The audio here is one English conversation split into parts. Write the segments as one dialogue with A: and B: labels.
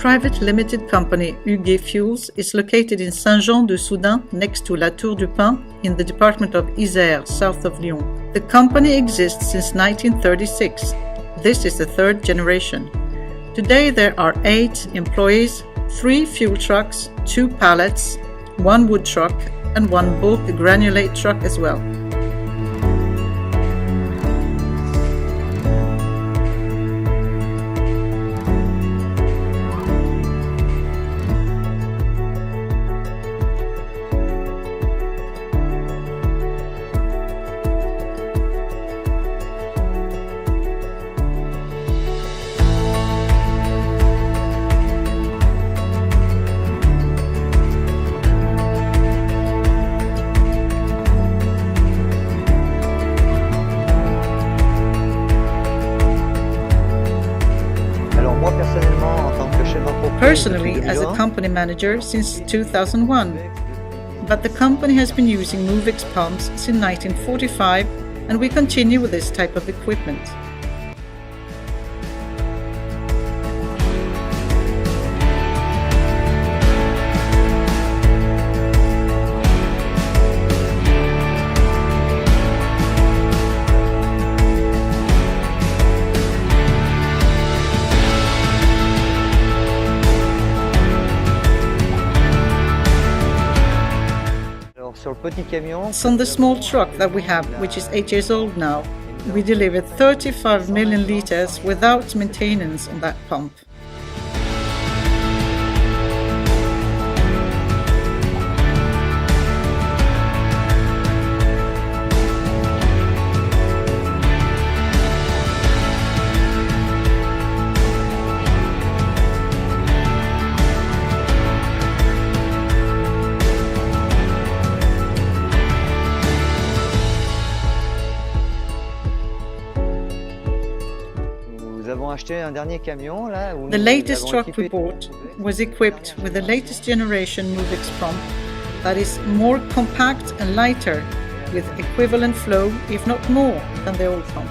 A: private limited company HUGUET Fuels is located in Saint-Jean-de-Soudain next to La Tour-du-Pin in the department of Isère, south of Lyon. The company exists since 1936. This is the third generation. Today there are 8 employees, 3 fuel trucks, 2 pallets, 1 wood truck and 1 bulk granulate truck as well. Personally, as a company manager since 2001, but the company has been using Mouvex pumps since 1945 and we continue with this type of equipment. So on the small truck that we have, which is 8 years old now, we delivered 35 million liters without maintenance on that pump. The latest truck we bought was equipped with the latest generation Mouvex pump that is more compact and lighter with equivalent flow, if not more, than the old pump.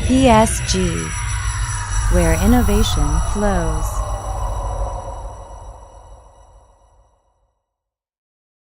B: PSG, where innovation flows.